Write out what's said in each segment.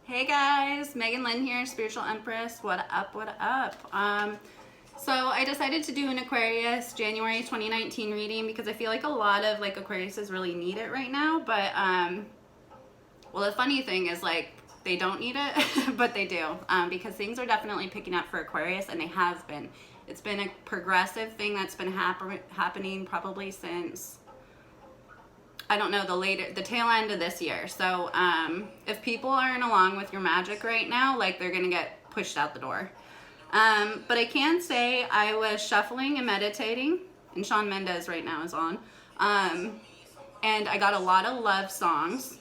Hey guys, Megan Lynn here, Spiritual Empress. What up, what up? So I decided to do an Aquarius January 2019 reading because I feel like a lot of Aquariuses really need it right now, but well, the funny thing is they don't need it, but they do, because things are definitely picking up for Aquarius, and they have been. It's been a progressive thing that's been happening probably since, I don't know, the tail end of this year. So if people aren't along with your magic right now, they're gonna get pushed out the door. But I can say I was shuffling and meditating, and Shawn Mendes right now is on, and I got a lot of love songs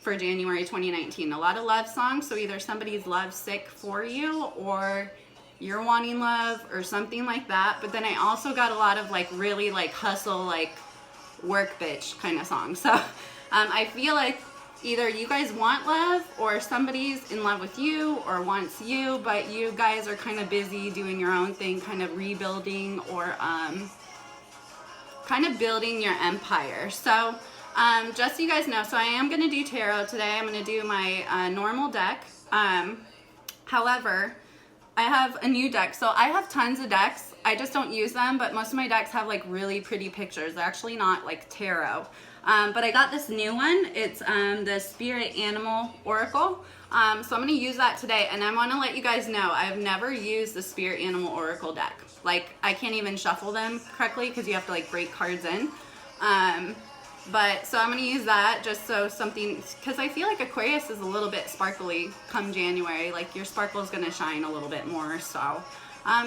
for January 2019. A lot of love songs, so either somebody's love sick for you, or you're wanting love, or something like that. But then I also got a lot of really hustle, work bitch kind of songs. So I feel like either you guys want love, or somebody's in love with you or wants you, but you guys are kind of busy doing your own thing, kind of rebuilding, or kind of building your empire. So just so you guys know, so I am going to do tarot today. I'm going to do my normal deck. However, I have a new deck. So I have tons of decks. I just don't use them, but most of my decks have really pretty pictures. They're actually not tarot. But I got this new one. It's the Spirit Animal Oracle. So I'm going to use that today, and I want to let you guys know I've never used the Spirit Animal Oracle deck. I can't even shuffle them correctly because you have to break cards in. But so I'm going to use that just so something, because I feel like Aquarius is a little bit sparkly come January. Your sparkle is going to shine a little bit more. So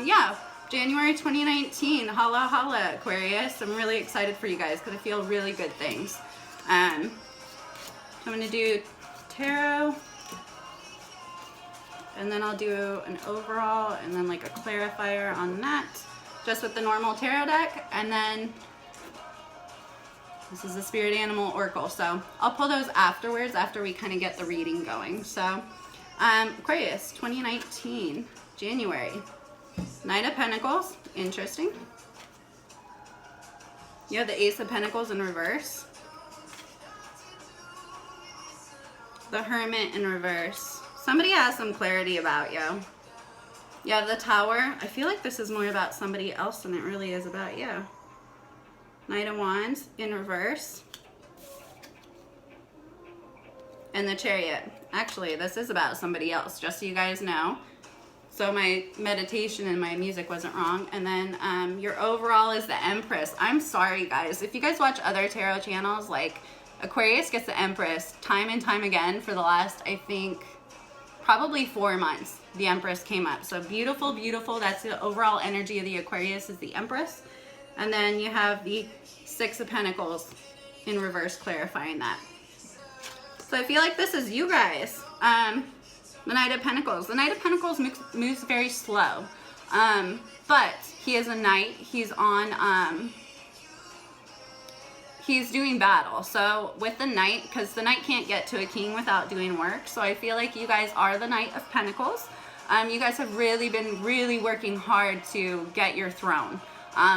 yeah, January 2019, holla holla Aquarius. I'm really excited for you guys because I feel really good things. I'm going to do tarot, and then I'll do an overall, and then a clarifier on that, just with the normal tarot deck. And then this is the Spirit Animal Oracle, so I'll pull those afterwards, after we kind of get the reading going. So Aquarius 2019 January, Knight of Pentacles, interesting. You have the Ace of Pentacles in reverse, the Hermit in reverse. Somebody has some clarity about you. You have the Tower. I feel like this is more about somebody else than it really is about you. Knight of Wands in reverse, and the Chariot. Actually, this is about somebody else, just so you guys know. So my meditation and my music wasn't wrong. And then your overall is the Empress. I'm sorry, guys. If you guys watch other tarot channels, Aquarius gets the Empress time and time again for the last, I think, probably 4 months. The Empress came up. So beautiful, beautiful. That's the overall energy of the Aquarius, is the Empress. And then you have the Six of Pentacles in reverse, clarifying that. So I feel like this is you guys. The Knight of Pentacles. The Knight of Pentacles moves very slow. But he is a knight. He's on, he's doing battle. So with the Knight, because the Knight can't get to a king without doing work. So I feel like you guys are the Knight of Pentacles. You guys have really been working hard to get your throne.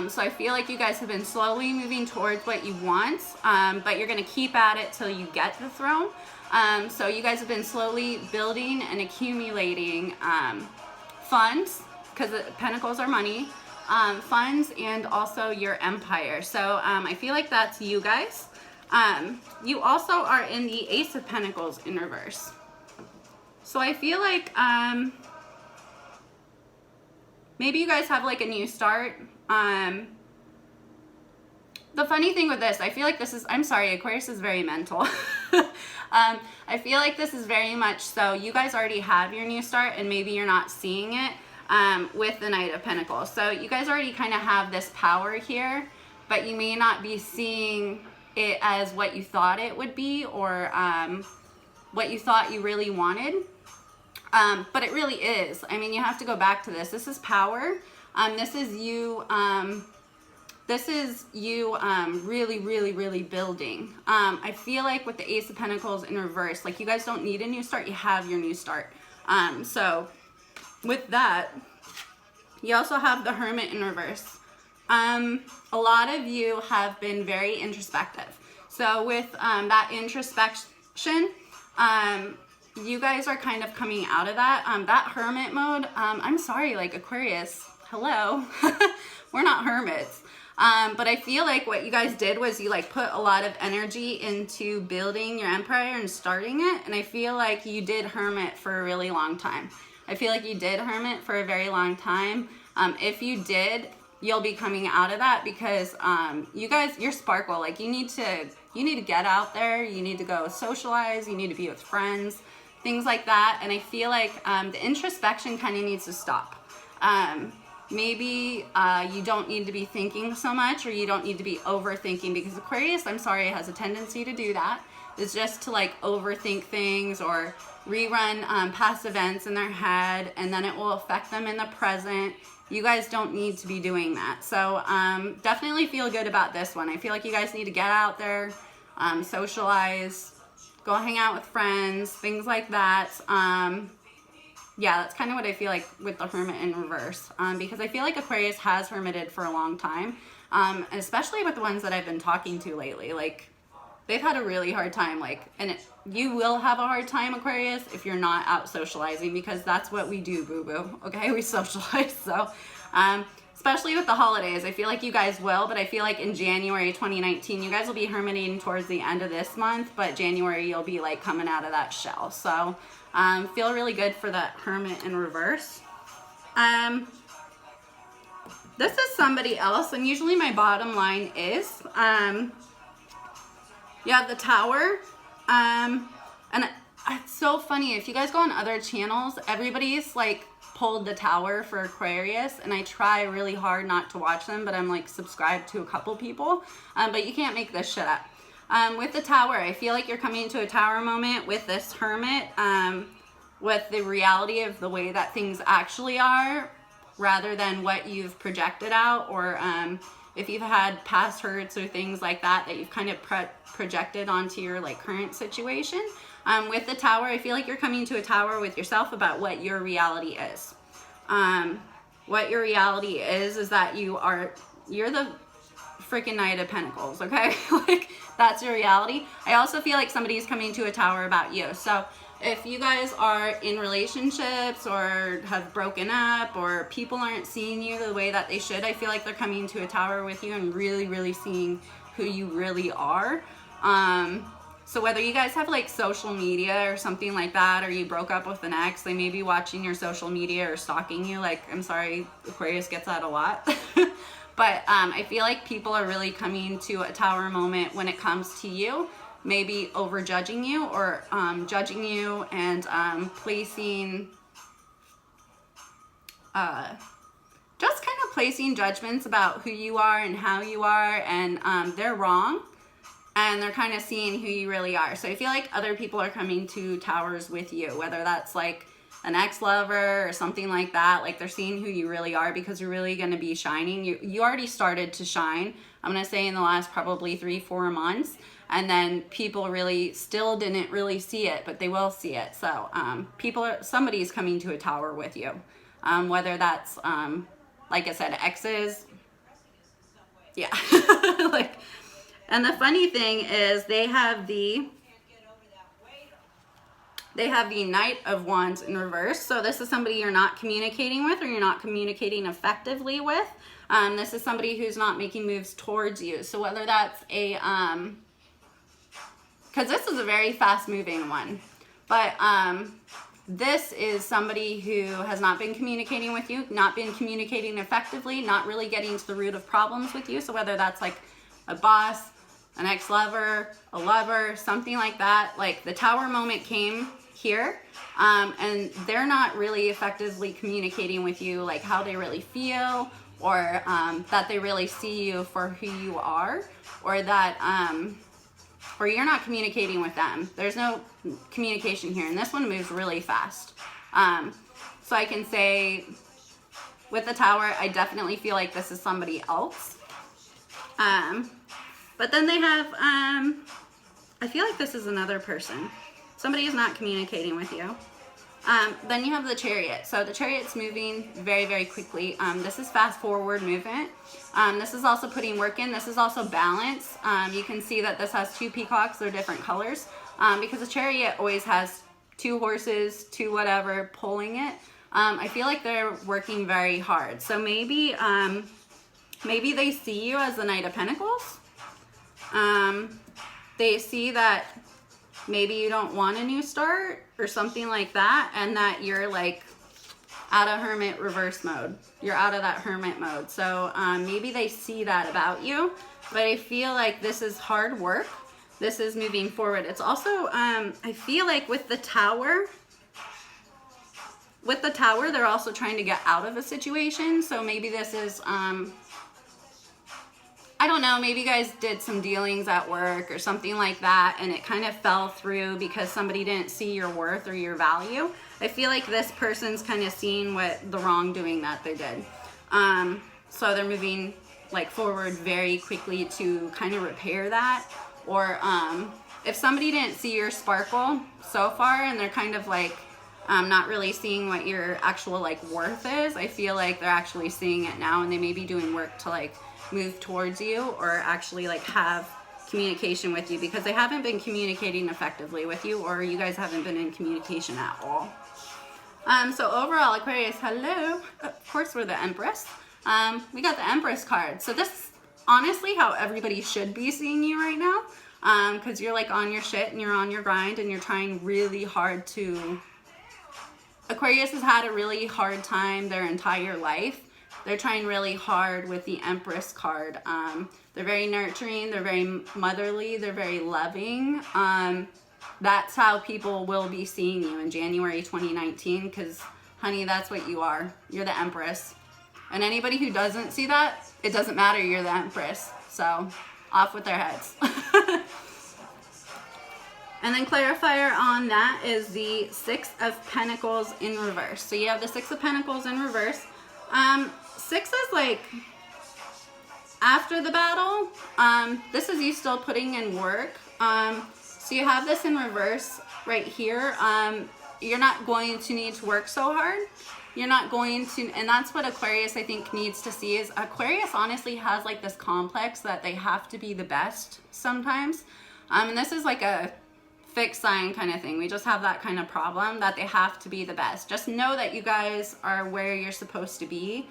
So I feel like you guys have been slowly moving towards what you want, but you're going to keep at it till you get the throne. So you guys have been slowly building and accumulating funds, because Pentacles are money, funds, and also your empire. So I feel like that's you guys. You also are in the Ace of Pentacles in reverse. So I feel like maybe you guys have a new start. The funny thing with this, I feel like this is, I'm sorry, Aquarius is very mental. I feel like this is very much so you guys already have your new start, and maybe you're not seeing it with the Knight of Pentacles. So you guys already kind of have this power here, but you may not be seeing it as what you thought it would be, or what you thought you really wanted. But it really is. I mean, you have to go back to this. This is power. This is you, really building. I feel like with the Ace of Pentacles in reverse, you guys don't need a new start, you have your new start. So with that, you also have the Hermit in reverse. A lot of you have been very introspective. So with that introspection, you guys are kind of coming out of that. That hermit mode, I'm sorry, like Aquarius, hello. We're not hermits. But I feel like what you guys did was you like put a lot of energy into building your empire and starting it. And I feel like you did hermit for a really long time. I feel like you did hermit for a very long time. If you did, you'll be coming out of that because you guys, you're sparkle. Like you need to get out there. You need to go socialize. You need to be with friends, things like that. And I feel like the introspection kind of needs to stop. Maybe you don't need to be thinking so much, or you don't need to be overthinking, because Aquarius, I'm sorry, has a tendency to do that. It's just to like overthink things or rerun past events in their head, and then it will affect them in the present. You guys don't need to be doing that. So definitely feel good about this one. I feel like you guys need to get out there, socialize, go hang out with friends, things like that. Yeah, that's kind of what I feel like with the Hermit in reverse, because I feel like Aquarius has hermited for a long time, especially with the ones that I've been talking to lately. Like, they've had a really hard time, and you will have a hard time, Aquarius, if you're not out socializing, because that's what we do, boo-boo, okay? We socialize, so, especially with the holidays, I feel like you guys will, but I feel like in January 2019, you guys will be hermiting towards the end of this month, but January, you'll be, like, coming out of that shell, so... feel really good for that Hermit in reverse. This is somebody else, and usually my bottom line is, you have the Tower, and it's so funny, if you guys go on other channels, everybody's like pulled the Tower for Aquarius, and I try really hard not to watch them, but I'm like subscribed to a couple people, but you can't make this shit up. With the Tower, I feel like you're coming into a Tower moment with this Hermit, with the reality of the way that things actually are, rather than what you've projected out, or if you've had past hurts or things like that that you've kind of projected onto your like current situation. With the Tower, I feel like you're coming to a Tower with yourself about what your reality is. What your reality is that you're the freaking Knight of Pentacles, okay? Like, that's your reality. I also feel like somebody's coming to a Tower about you. So if you guys are in relationships or have broken up, or people aren't seeing you the way that they should, I feel like they're coming to a Tower with you and really, really seeing who you really are. So whether you guys have like social media or something like that, or you broke up with an ex, they may be watching your social media or stalking you. Like, I'm sorry, Aquarius gets that a lot. But I feel like people are really coming to a Tower moment when it comes to you, maybe over judging you, or judging you and placing, just kind of placing judgments about who you are and how you are, and they're wrong, and they're kind of seeing who you really are. So I feel like other people are coming to Towers with you, whether that's like an ex-lover or something like that. Like, they're seeing who you really are, because you're really going to be shining. You already started to shine, I'm going to say, in the last probably 3-4 months, and then people really still didn't really see it, but they will see it. So somebody's coming to a Tower with you, whether that's like I said, exes, yeah. Like, and the funny thing is they have the Knight of Wands in reverse. So this is somebody you're not communicating with, or you're not communicating effectively with. This is somebody who's not making moves towards you. So whether that's a, because this is a very fast moving one, but this is somebody who has not been communicating with you, not been communicating effectively, not really getting to the root of problems with you. So whether that's like a boss, an ex-lover, a lover, something like that, like the Tower moment came here, and they're not really effectively communicating with you like how they really feel, or that they really see you for who you are, or that or you're not communicating with them. There's no communication here, and this one moves really fast. So I can say with the Tower, I definitely feel like this is somebody else. But then they have, I feel like this is another person. Somebody is not communicating with you. Then you have the Chariot. So the Chariot's moving very, very quickly. This is fast forward movement. This is also putting work in. This is also balance. You can see that this has two peacocks. They're different colors. Because the Chariot always has 2 horses, 2 whatever, pulling it. I feel like they're working very hard. So maybe, maybe they see you as the Knight of Pentacles. They see that maybe you don't want a new start or something like that, and that you're like out of hermit reverse mode. You're out of that hermit mode. So maybe they see that about you, but I feel like this is hard work. This is moving forward. It's also, I feel like with the Tower, they're also trying to get out of a situation. So maybe this is, I don't know, maybe you guys did some dealings at work or something like that, and it kind of fell through because somebody didn't see your worth or your value. I feel like this person's kind of seeing what the wrongdoing that they did. So they're moving like forward very quickly to kind of repair that. Or if somebody didn't see your sparkle so far and they're kind of like not really seeing what your actual like worth is, I feel like they're actually seeing it now, and they may be doing work to like move towards you or actually like have communication with you, because they haven't been communicating effectively with you, or you guys haven't been in communication at all. So overall, Aquarius, hello. Of course, we're the Empress. We got the Empress card. So this is honestly how everybody should be seeing you right now, because you're like on your shit and you're on your grind and you're trying really hard to... Aquarius has had a really hard time their entire life. They're trying really hard with the Empress card. They're very nurturing, they're very motherly, they're very loving. That's how people will be seeing you in January 2019, because, honey, that's what you are. You're the Empress. And anybody who doesn't see that, it doesn't matter, you're the Empress. So, off with their heads. And then clarifier on that is the 6 of Pentacles in reverse. So you have the 6 of Pentacles in reverse. 6 is like after the battle. This is you still putting in work. So you have this in reverse right here. You're not going to need to work so hard. You're not going to, and that's what Aquarius I think needs to see, is Aquarius honestly has like this complex that they have to be the best sometimes. And this is like a fixed sign kind of thing. We just have that kind of problem that they have to be the best. Just know that you guys are where you're supposed to be.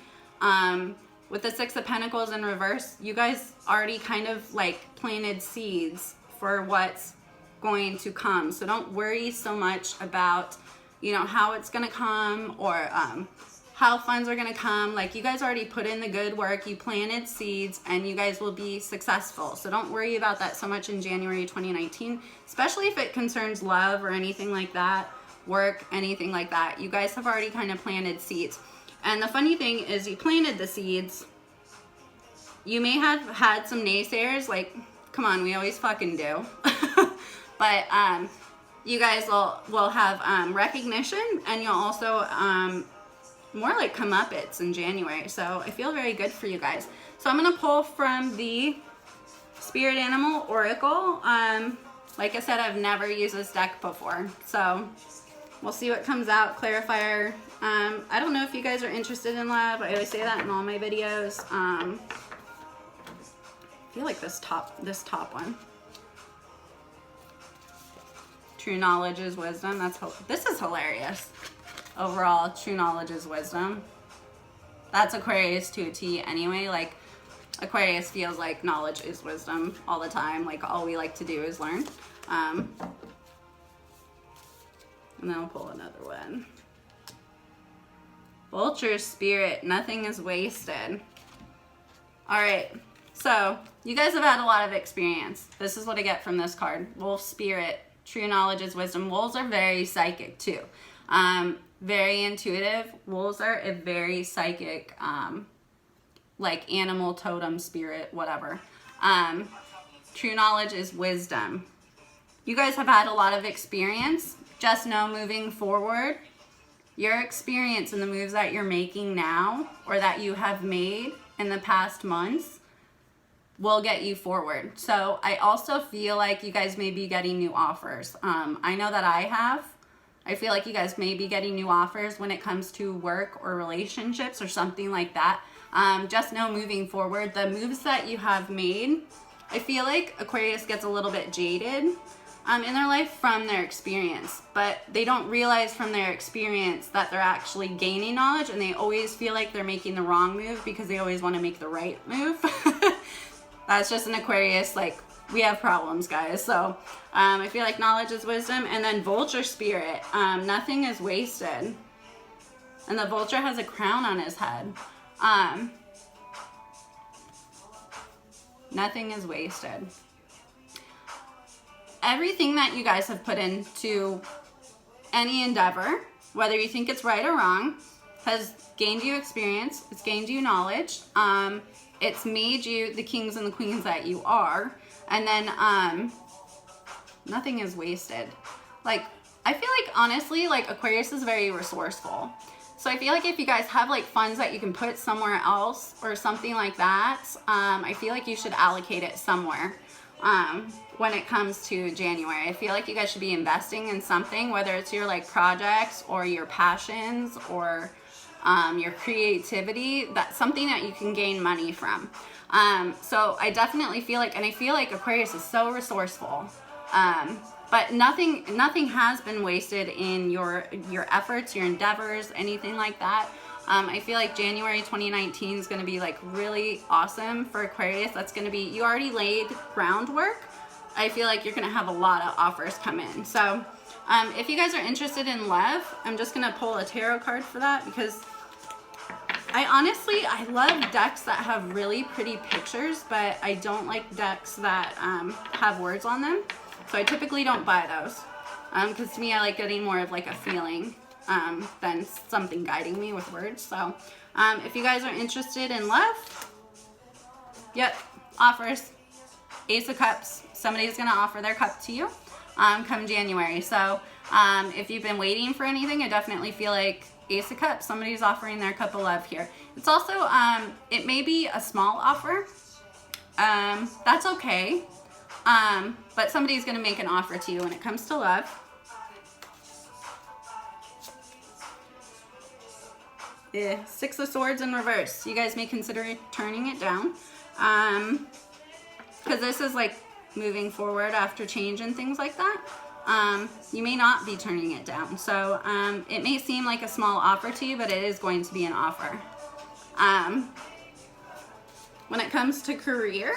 With the 6 of Pentacles in reverse, you guys already kind of like planted seeds for what's going to come. So don't worry so much about, you know, how it's going to come or how funds are going to come. Like, you guys already put in the good work. You planted seeds and you guys will be successful. So don't worry about that so much in January 2019, especially if it concerns love or anything like that, work, anything like that. You guys have already kind of planted seeds. And the funny thing is, you planted the seeds. You may have had some naysayers, like, come on, we always fucking do. But you guys will have recognition, and you'll also more like comeuppance in January. So I feel very good for you guys. So I'm going to pull from the Spirit Animal Oracle. Like I said, I've never used this deck before. So we'll see what comes out. Clarifier. I don't know if you guys are interested in love. I always say that in all my videos. I feel like this top one. True knowledge is wisdom. This is hilarious. Overall, true knowledge is wisdom. That's Aquarius to a T anyway. Like, Aquarius feels like knowledge is wisdom all the time. Like, all we like to do is learn. And then I'll pull another one. Vulture spirit, nothing is wasted. All right, so you guys have had a lot of experience. This is what I get from this card. Wolf spirit, true knowledge is wisdom. Wolves are very psychic too. Very intuitive. Wolves are a very psychic, like animal, totem, spirit, whatever. True knowledge is wisdom. You guys have had a lot of experience. Just know moving forward, your experience and the moves that you're making now, or that you have made in the past months, will get you forward. So I also feel like you guys may be getting new offers. I know that I have. I feel like you guys may be getting new offers when it comes to work or relationships or something like that. Just know moving forward, the moves that you have made, I feel like Aquarius gets a little bit jaded. in their life from their experience, but they don't realize from their experience that they're actually gaining knowledge, and they always feel like they're making the wrong move because they always want to make the right move. That's just an Aquarius, like, we have problems, guys. So I feel like knowledge is wisdom. And then vulture spirit, nothing is wasted. And the vulture has a crown on his head. Nothing is wasted. Everything that you guys have put into any endeavor, whether you think it's right or wrong, has gained you experience. It's gained you knowledge. It's made you the kings and the queens that you are. And then nothing is wasted. Like, I feel like, honestly, like, Aquarius is very resourceful. So I feel like if you guys have like funds that you can put somewhere else or something like that, I feel like you should allocate it somewhere when it comes to January. I feel like you guys should be investing in something, whether it's your like projects or your passions or your creativity. That's something that you can gain money from. So I definitely feel like, and I feel like Aquarius is so resourceful. But nothing has been wasted in your efforts, your endeavors, anything like that. I feel like January 2019 is going to be like really awesome for Aquarius. That's going to be, you already laid groundwork. I feel like you're going to have a lot of offers come in. So if you guys are interested in love, I'm just going to pull a tarot card for that, because I love decks that have really pretty pictures, but I don't like decks that have words on them. So I typically don't buy those, because to me, I like getting more of like a feeling than something guiding me with words. So if you guys are interested in love, yep, offers, Ace of Cups. Somebody's going to offer their cup to you come January. So if you've been waiting for anything, I definitely feel like Ace of Cups, somebody's offering their cup of love here. It's also, it may be a small offer. That's okay. But somebody's going to make an offer to you when it comes to love. Yeah, Six of Swords in reverse. You guys may consider turning it down. Because this is like moving forward after change and things like that. You may not be turning it down. So it may seem like a small offer to you, but it is going to be an offer. When it comes to career,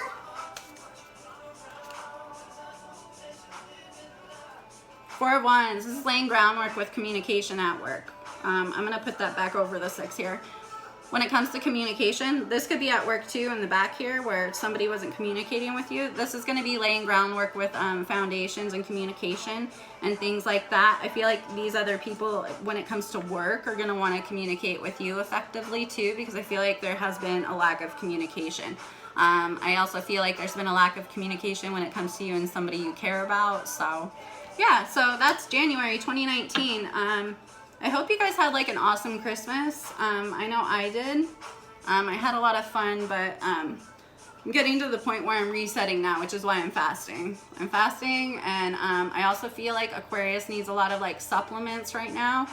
Four of Wands, this is laying groundwork with communication at work. I'm going to put that back over the 6 here. When it comes to communication, this could be at work too in the back here where somebody wasn't communicating with you. This is going to be laying groundwork with foundations and communication and things like that. I feel like these other people, when it comes to work, are going to want to communicate with you effectively too, because I feel like there has been a lack of communication. I also feel like there's been a lack of communication when it comes to you and somebody you care about. So yeah, so that's January 2019. I hope you guys had like an awesome Christmas. I know I did. I had a lot of fun, but I'm getting to the point where I'm resetting now, which is why I'm fasting. I'm fasting, and I also feel like Aquarius needs a lot of like supplements right now,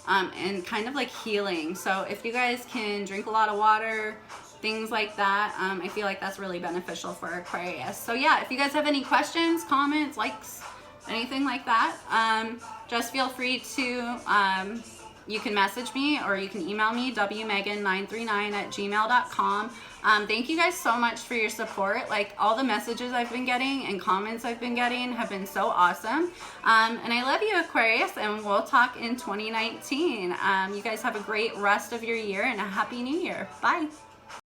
and kind of like healing. So if you guys can drink a lot of water, things like that, I feel like that's really beneficial for Aquarius. So yeah, if you guys have any questions, comments, likes, anything like that, just feel free to, you can message me or you can email me, wmegan939@gmail.com. Thank you guys so much for your support. Like, all the messages I've been getting and comments I've been getting have been so awesome. And I love you, Aquarius, and we'll talk in 2019. You guys have a great rest of your year and a happy new year. Bye.